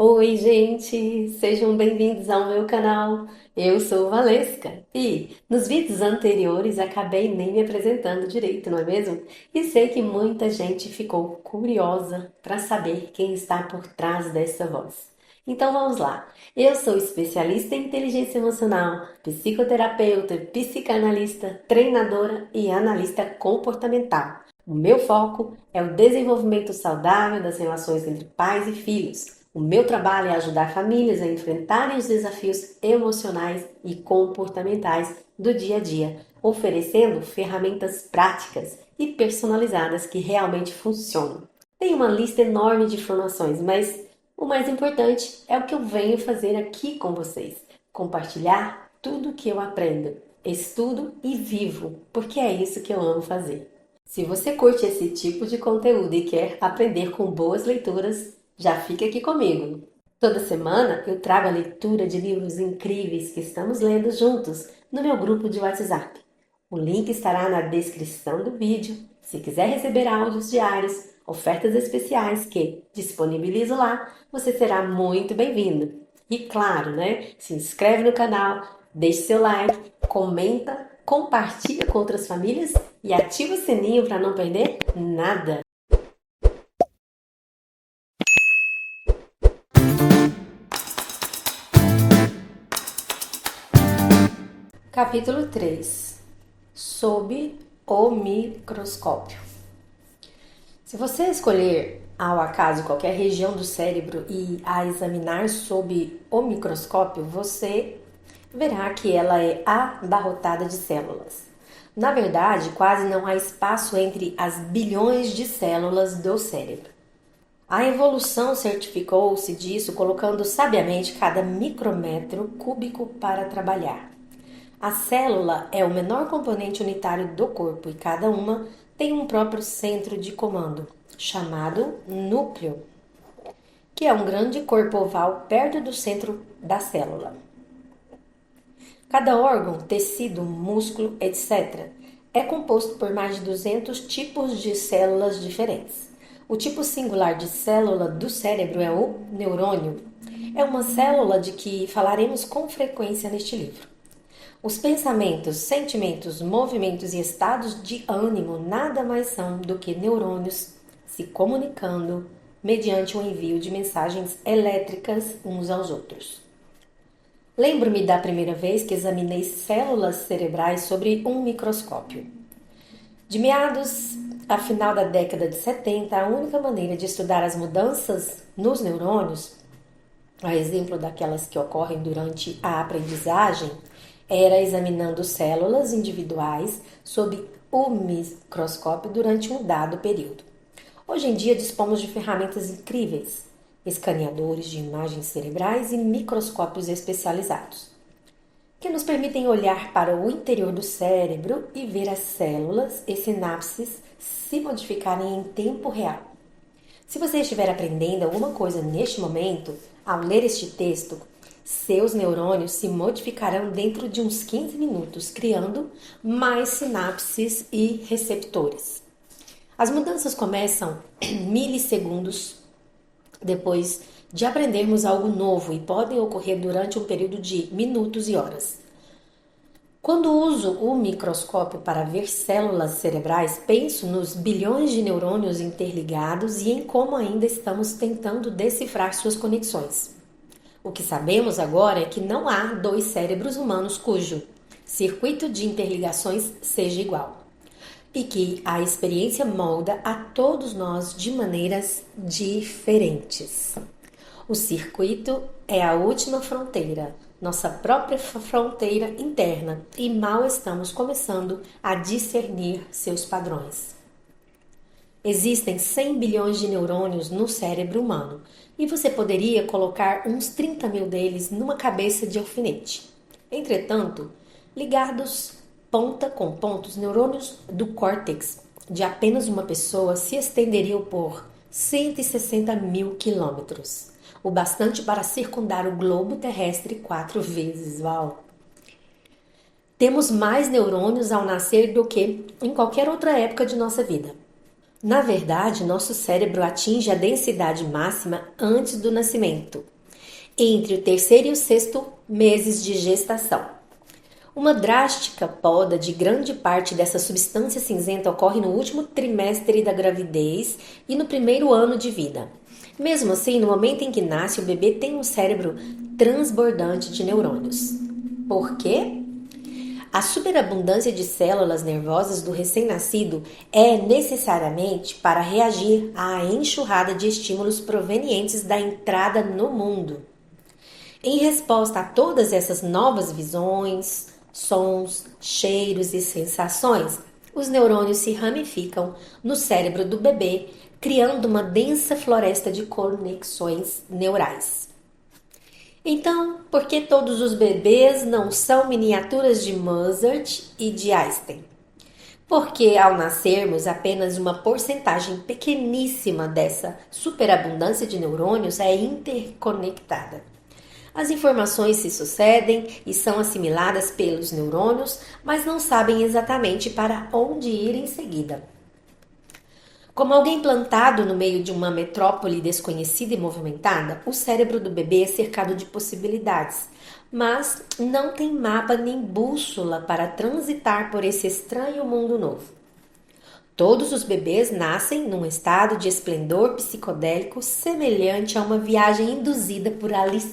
Oi, gente! Sejam bem-vindos ao meu canal. Eu sou Valesca e nos vídeos anteriores acabei nem me apresentando direito, não é mesmo? E sei que muita gente ficou curiosa para saber quem está por trás dessa voz. Então vamos lá. Eu sou especialista em inteligência emocional, psicoterapeuta, psicanalista, treinadora e analista comportamental. O meu foco é o desenvolvimento saudável das relações entre pais e filhos. O meu trabalho é ajudar famílias a enfrentarem os desafios emocionais e comportamentais do dia a dia, oferecendo ferramentas práticas e personalizadas que realmente funcionam. Tem uma lista enorme de informações, mas o mais importante é o que eu venho fazer aqui com vocês: compartilhar tudo o que eu aprendo, estudo e vivo, porque é isso que eu amo fazer. Se você curte esse tipo de conteúdo e quer aprender com boas leituras, já fica aqui comigo. Toda semana eu trago a leitura de livros incríveis que estamos lendo juntos no meu grupo de WhatsApp. O link estará na descrição do vídeo. Se quiser receber áudios diários, ofertas especiais que disponibilizo lá, você será muito bem-vindo. E claro, né? Se inscreve no canal, deixe seu like, comenta, compartilha com outras famílias e ativa o sininho para não perder nada. Capítulo 3: Sob o microscópio. Se você escolher ao acaso qualquer região do cérebro e a examinar sob o microscópio, você verá que ela é abarrotada de células. Na verdade, quase não há espaço entre as bilhões de células do cérebro. A evolução certificou-se disso colocando sabiamente cada micrômetro cúbico para trabalhar. A célula é o menor componente unitário do corpo e cada uma tem um próprio centro de comando, chamado núcleo, que é um grande corpo oval perto do centro da célula. Cada órgão, tecido, músculo, etc., é composto por mais de 200 tipos de células diferentes. O tipo singular de célula do cérebro é o neurônio. É uma célula de que falaremos com frequência neste livro. Os pensamentos, sentimentos, movimentos e estados de ânimo nada mais são do que neurônios se comunicando mediante o envio de mensagens elétricas uns aos outros. Lembro-me da primeira vez que examinei células cerebrais sobre um microscópio. De meados a final da década de 70, a única maneira de estudar as mudanças nos neurônios, a exemplo daquelas que ocorrem durante a aprendizagem, era examinando células individuais sob o microscópio durante um dado período. Hoje em dia dispomos de ferramentas incríveis, escaneadores de imagens cerebrais e microscópios especializados, que nos permitem olhar para o interior do cérebro e ver as células e sinapses se modificarem em tempo real. Se você estiver aprendendo alguma coisa neste momento, ao ler este texto, seus neurônios se modificarão dentro de uns 15 minutos, criando mais sinapses e receptores. As mudanças começam milissegundos depois de aprendermos algo novo e podem ocorrer durante um período de minutos e horas. Quando uso o microscópio para ver células cerebrais, penso nos bilhões de neurônios interligados e em como ainda estamos tentando decifrar suas conexões. O que sabemos agora é que não há dois cérebros humanos cujo circuito de interligações seja igual e que a experiência molda a todos nós de maneiras diferentes. O circuito é a última fronteira, nossa própria fronteira interna, e mal estamos começando a discernir seus padrões. Existem 100 bilhões de neurônios no cérebro humano e você poderia colocar uns 30 mil deles numa cabeça de alfinete. Entretanto, ligados ponta com ponta, os neurônios do córtex de apenas uma pessoa se estenderiam por 160 mil quilômetros, o bastante para circundar o globo terrestre 4 vezes. Uau! Temos mais neurônios ao nascer do que em qualquer outra época de nossa vida. Na verdade, nosso cérebro atinge a densidade máxima antes do nascimento, entre o terceiro e o sexto meses de gestação. Uma drástica poda de grande parte dessa substância cinzenta ocorre no último trimestre da gravidez e no primeiro ano de vida. Mesmo assim, no momento em que nasce, o bebê tem um cérebro transbordante de neurônios. Por quê? A superabundância de células nervosas do recém-nascido é necessariamente para reagir à enxurrada de estímulos provenientes da entrada no mundo. Em resposta a todas essas novas visões, sons, cheiros e sensações, os neurônios se ramificam no cérebro do bebê, criando uma densa floresta de conexões neurais. Então, por que todos os bebês não são miniaturas de Mozart e de Einstein? Porque ao nascermos, apenas uma porcentagem pequeníssima dessa superabundância de neurônios é interconectada. As informações se sucedem e são assimiladas pelos neurônios, mas não sabem exatamente para onde ir em seguida. Como alguém plantado no meio de uma metrópole desconhecida e movimentada, o cérebro do bebê é cercado de possibilidades, mas não tem mapa nem bússola para transitar por esse estranho mundo novo. Todos os bebês nascem num estado de esplendor psicodélico semelhante a uma viagem induzida por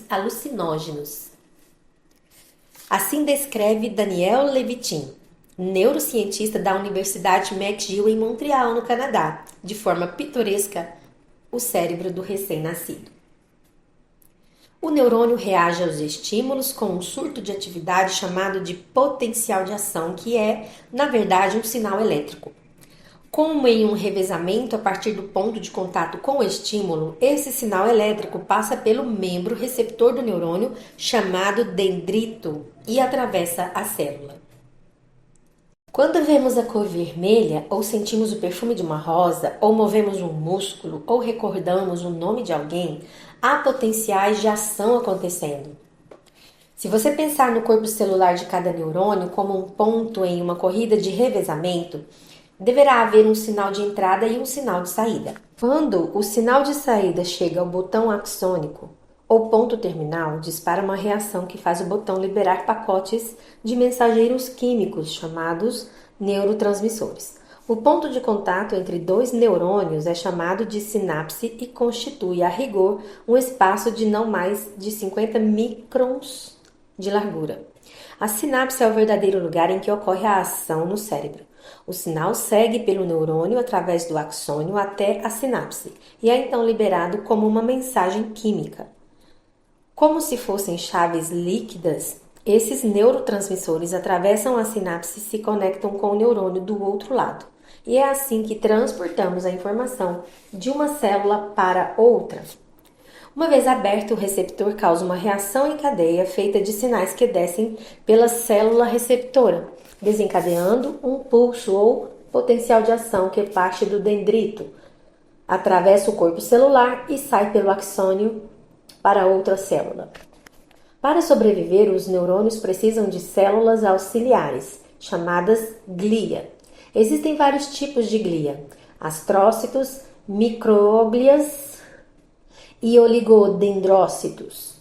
alucinógenos. Assim descreve Daniel Levitin, neurocientista da Universidade McGill em Montreal, no Canadá, de forma pitoresca, o cérebro do recém-nascido. O neurônio reage aos estímulos com um surto de atividade chamado de potencial de ação, que é, na verdade, um sinal elétrico. Como em um revezamento a partir do ponto de contato com o estímulo, esse sinal elétrico passa pelo membro receptor do neurônio, chamado dendrito, e atravessa a célula. Quando vemos a cor vermelha, ou sentimos o perfume de uma rosa, ou movemos um músculo, ou recordamos o nome de alguém, há potenciais de ação acontecendo. Se você pensar no corpo celular de cada neurônio como um ponto em uma corrida de revezamento, deverá haver um sinal de entrada e um sinal de saída. Quando o sinal de saída chega ao botão axônico, ou ponto terminal, dispara uma reação que faz o botão liberar pacotes de mensageiros químicos chamados neurotransmissores. O ponto de contato entre dois neurônios é chamado de sinapse e constitui, a rigor, um espaço de não mais de 50 microns de largura. A sinapse é o verdadeiro lugar em que ocorre a ação no cérebro. O sinal segue pelo neurônio através do axônio até a sinapse e é então liberado como uma mensagem química. Como se fossem chaves líquidas, esses neurotransmissores atravessam a sinapse e se conectam com o neurônio do outro lado. E é assim que transportamos a informação de uma célula para outra. Uma vez aberto, o receptor causa uma reação em cadeia feita de sinais que descem pela célula receptora, desencadeando um pulso ou potencial de ação que parte do dendrito, atravessa o corpo celular e sai pelo axônio para outra célula. Para sobreviver, os neurônios precisam de células auxiliares, chamadas glia. Existem vários tipos de glia: astrócitos, micróglias e oligodendrócitos.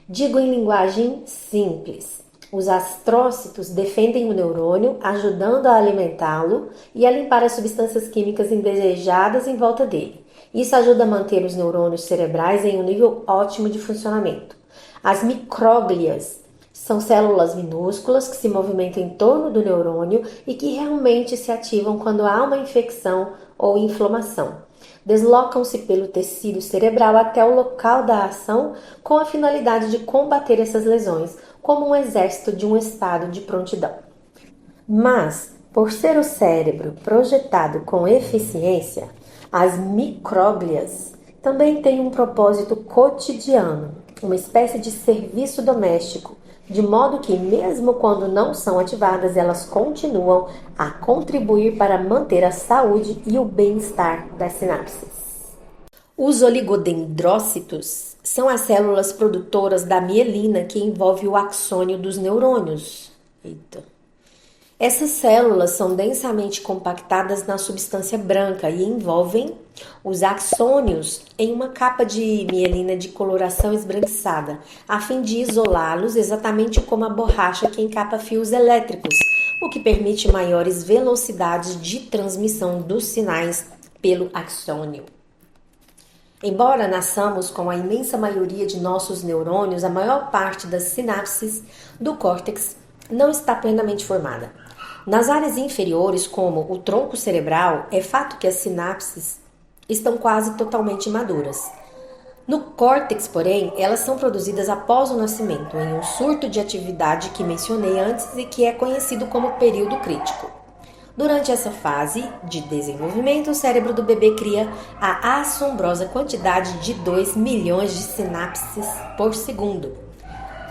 Digo em linguagem simples. Os astrócitos defendem o neurônio, ajudando a alimentá-lo e a limpar as substâncias químicas indesejadas em volta dele. Isso ajuda a manter os neurônios cerebrais em um nível ótimo de funcionamento. As micróglias são células minúsculas que se movimentam em torno do neurônio e que realmente se ativam quando há uma infecção ou inflamação. Deslocam-se pelo tecido cerebral até o local da ação com a finalidade de combater essas lesões, como um exército de um estado de prontidão. Mas, por ser o cérebro projetado com eficiência, as micróglias também têm um propósito cotidiano, uma espécie de serviço doméstico, de modo que, mesmo quando não são ativadas, elas continuam a contribuir para manter a saúde e o bem-estar das sinapses. Os oligodendrócitos são as células produtoras da mielina que envolve o axônio dos neurônios. Essas células são densamente compactadas na substância branca e envolvem os axônios em uma capa de mielina de coloração esbranquiçada, a fim de isolá-los exatamente como a borracha que encapa fios elétricos, o que permite maiores velocidades de transmissão dos sinais pelo axônio. Embora nasçamos com a imensa maioria de nossos neurônios, a maior parte das sinapses do córtex não está plenamente formada. Nas áreas inferiores, como o tronco cerebral, é fato que as sinapses estão quase totalmente maduras. No córtex, porém, elas são produzidas após o nascimento, em um surto de atividade que mencionei antes e que é conhecido como período crítico. Durante essa fase de desenvolvimento, o cérebro do bebê cria a assombrosa quantidade de 2 milhões de sinapses por segundo,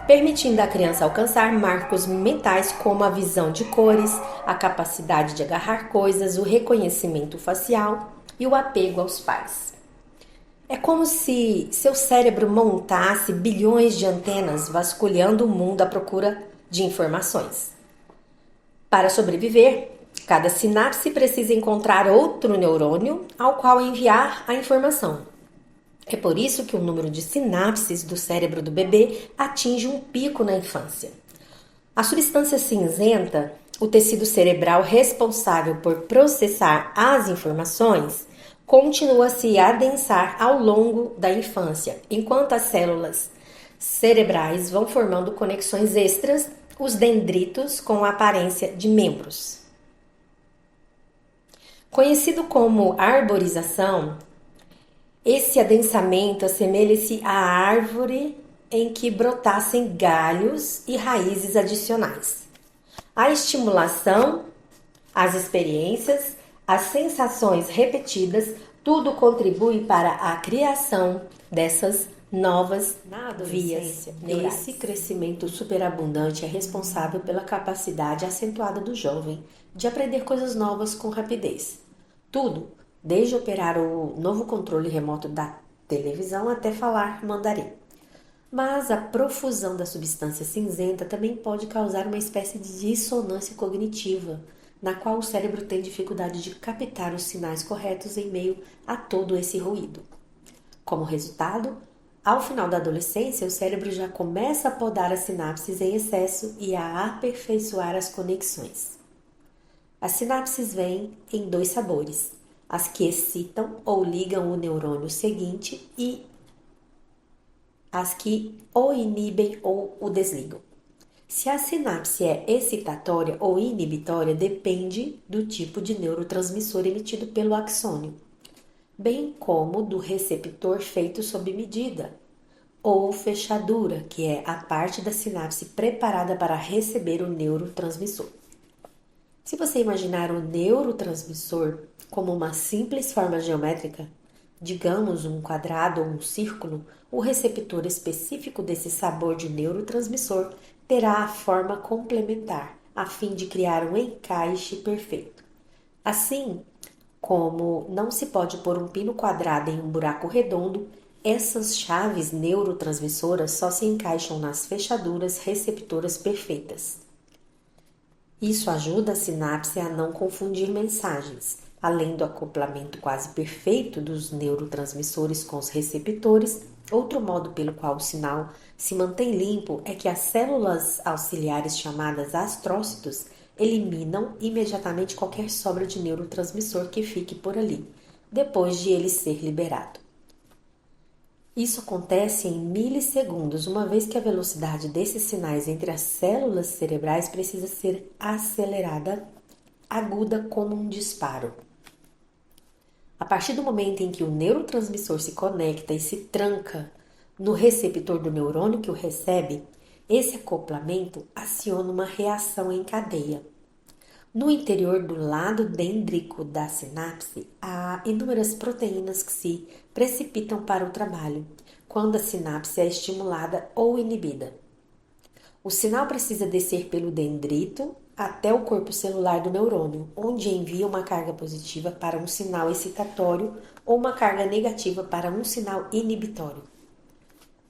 permitindo à criança alcançar marcos mentais como a visão de cores, a capacidade de agarrar coisas, o reconhecimento facial e o apego aos pais. É como se seu cérebro montasse bilhões de antenas vasculhando o mundo à procura de informações. Para sobreviver, cada sinapse precisa encontrar outro neurônio ao qual enviar a informação. É por isso que o número de sinapses do cérebro do bebê atinge um pico na infância. A substância cinzenta, o tecido cerebral responsável por processar as informações, continua a se adensar ao longo da infância, enquanto as células cerebrais vão formando conexões extras, os dendritos com a aparência de membros. Conhecido como arborização, esse adensamento assemelha-se à árvore em que brotassem galhos e raízes adicionais. A estimulação, as experiências, as sensações repetidas, tudo contribui para a criação dessas novas vias neurais. Esse crescimento superabundante é responsável pela capacidade acentuada do jovem de aprender coisas novas com rapidez. Tudo, desde operar o novo controle remoto da televisão até falar mandarim. Mas a profusão da substância cinzenta também pode causar uma espécie de dissonância cognitiva, na qual o cérebro tem dificuldade de captar os sinais corretos em meio a todo esse ruído. Como resultado, ao final da adolescência, o cérebro já começa a podar as sinapses em excesso e a aperfeiçoar as conexões. As sinapses vêm em 2 sabores: as que excitam ou ligam o neurônio seguinte e as que o inibem ou o desligam. Se a sinapse é excitatória ou inibitória, depende do tipo de neurotransmissor emitido pelo axônio, bem como do receptor feito sob medida, ou fechadura, que é a parte da sinapse preparada para receber o neurotransmissor. Se você imaginar o neurotransmissor como uma simples forma geométrica, digamos um quadrado ou um círculo, o receptor específico desse sabor de neurotransmissor terá a forma complementar, a fim de criar um encaixe perfeito. Assim, como não se pode pôr um pino quadrado em um buraco redondo, essas chaves neurotransmissoras só se encaixam nas fechaduras receptoras perfeitas. Isso ajuda a sinapse a não confundir mensagens. Além do acoplamento quase perfeito dos neurotransmissores com os receptores, outro modo pelo qual o sinal se mantém limpo é que as células auxiliares chamadas astrócitos eliminam imediatamente qualquer sobra de neurotransmissor que fique por ali, depois de ele ser liberado. Isso acontece em milissegundos, uma vez que a velocidade desses sinais entre as células cerebrais precisa ser acelerada, aguda como um disparo. A partir do momento em que o neurotransmissor se conecta e se tranca no receptor do neurônio que o recebe, esse acoplamento aciona uma reação em cadeia. No interior do lado dendrítico da sinapse, há inúmeras proteínas que se precipitam para o trabalho, quando a sinapse é estimulada ou inibida. O sinal precisa descer pelo dendrito até o corpo celular do neurônio, onde envia uma carga positiva para um sinal excitatório ou uma carga negativa para um sinal inibitório.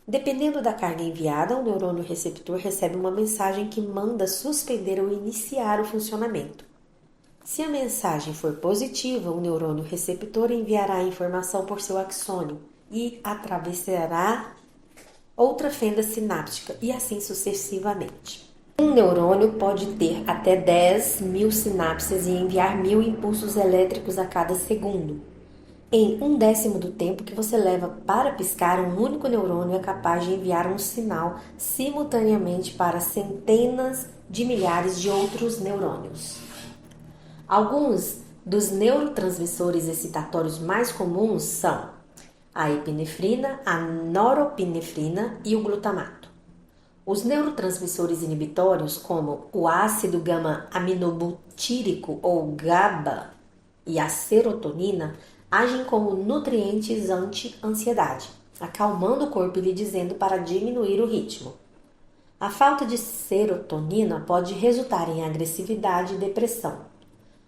Dependendo da carga enviada, o neurônio receptor recebe uma mensagem que manda suspender ou iniciar o funcionamento. Se a mensagem for positiva, o neurônio receptor enviará a informação por seu axônio e atravessará outra fenda sináptica e assim sucessivamente. Um neurônio pode ter até 10.000 sinapses e enviar 1.000 impulsos elétricos a cada segundo. Em 1/10 do tempo que você leva para piscar, um único neurônio é capaz de enviar um sinal simultaneamente para centenas de milhares de outros neurônios. Alguns dos neurotransmissores excitatórios mais comuns são a epinefrina, a norepinefrina e o glutamato. Os neurotransmissores inibitórios, como o ácido gama-aminobutírico ou GABA e a serotonina, agem como nutrientes anti-ansiedade, acalmando o corpo e lhe dizendo para diminuir o ritmo. A falta de serotonina pode resultar em agressividade e depressão.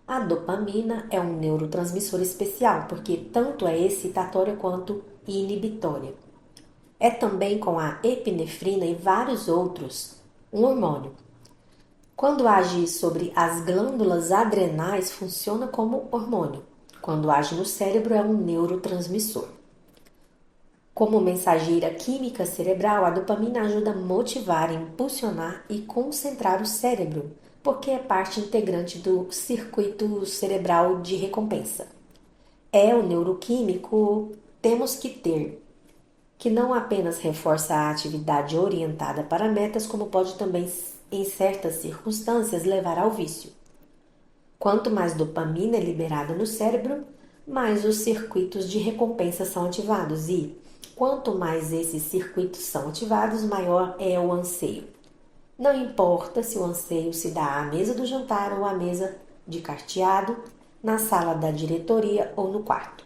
A dopamina é um neurotransmissor especial, porque tanto é excitatória quanto inibitória. É também com a epinefrina e vários outros um hormônio. Quando age sobre as glândulas adrenais, funciona como hormônio. Quando age no cérebro, é um neurotransmissor. Como mensageira química cerebral, a dopamina ajuda a motivar, impulsionar e concentrar o cérebro, porque é parte integrante do circuito cerebral de recompensa. É o neuroquímico temos que ter, que não apenas reforça a atividade orientada para metas, como pode também, em certas circunstâncias, levar ao vício. Quanto mais dopamina é liberada no cérebro, mais os circuitos de recompensa são ativados e, quanto mais esses circuitos são ativados, maior é o anseio. Não importa se o anseio se dá à mesa do jantar ou à mesa de carteado, na sala da diretoria ou no quarto.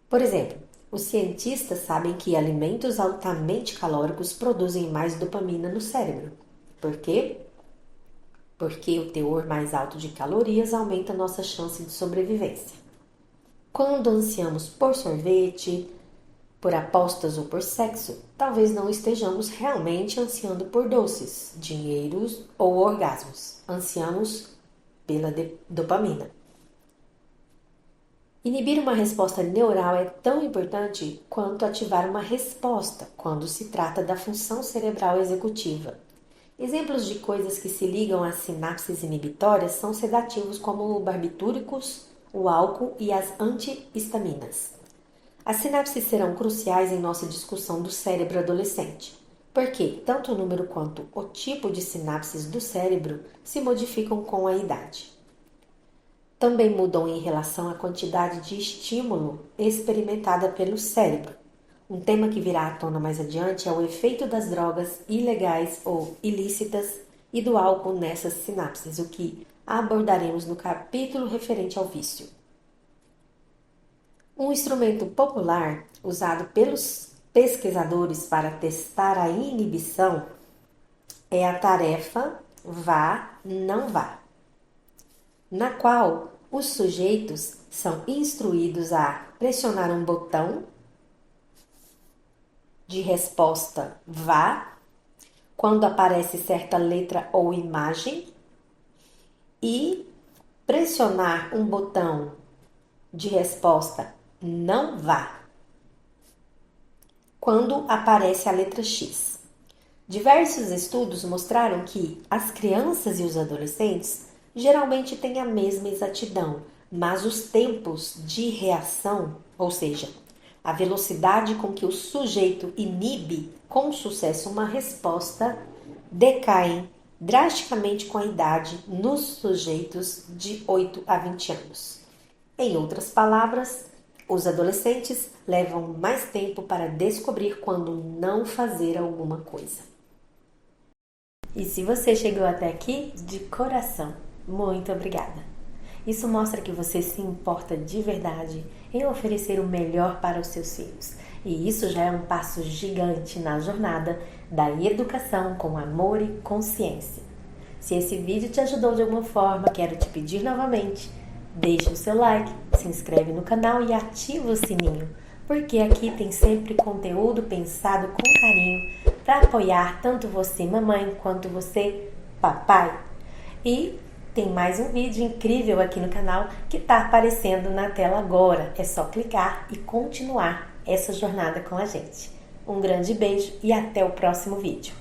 Por exemplo, os cientistas sabem que alimentos altamente calóricos produzem mais dopamina no cérebro. Por quê? Porque o teor mais alto de calorias aumenta nossa chance de sobrevivência. Quando ansiamos por sorvete, por apostas ou por sexo, talvez não estejamos realmente ansiando por doces, dinheiros ou orgasmos. Ansiamos pela dopamina. Inibir uma resposta neural é tão importante quanto ativar uma resposta quando se trata da função cerebral executiva. Exemplos de coisas que se ligam às sinapses inibitórias são sedativos como barbitúricos, o álcool e as antihistaminas. As sinapses serão cruciais em nossa discussão do cérebro adolescente, porque tanto o número quanto o tipo de sinapses do cérebro se modificam com a idade. Também mudam em relação à quantidade de estímulo experimentada pelo cérebro. Um tema que virá à tona mais adiante é o efeito das drogas ilegais ou ilícitas e do álcool nessas sinapses, o que abordaremos no capítulo referente ao vício. Um instrumento popular usado pelos pesquisadores para testar a inibição é a tarefa vá, não vá, na qual os sujeitos são instruídos a pressionar um botão de resposta vá quando aparece certa letra ou imagem e pressionar um botão de resposta não vá quando aparece a letra X. Diversos estudos mostraram que as crianças e os adolescentes geralmente têm a mesma exatidão, mas os tempos de reação, ou seja, a velocidade com que o sujeito inibe com sucesso uma resposta, decaem drasticamente com a idade nos sujeitos de 8 a 20 anos. Em outras palavras, os adolescentes levam mais tempo para descobrir quando não fazer alguma coisa. E se você chegou até aqui, de coração, muito obrigada! Isso mostra que você se importa de verdade em oferecer o melhor para os seus filhos. E isso já é um passo gigante na jornada da educação com amor e consciência. Se esse vídeo te ajudou de alguma forma, quero te pedir novamente, deixa o seu like, se inscreve no canal e ativa o sininho porque aqui tem sempre conteúdo pensado com carinho para apoiar tanto você, mamãe, quanto você, papai. E tem mais um vídeo incrível aqui no canal que está aparecendo na tela agora. É só clicar e continuar essa jornada com a gente. Um grande beijo e até o próximo vídeo.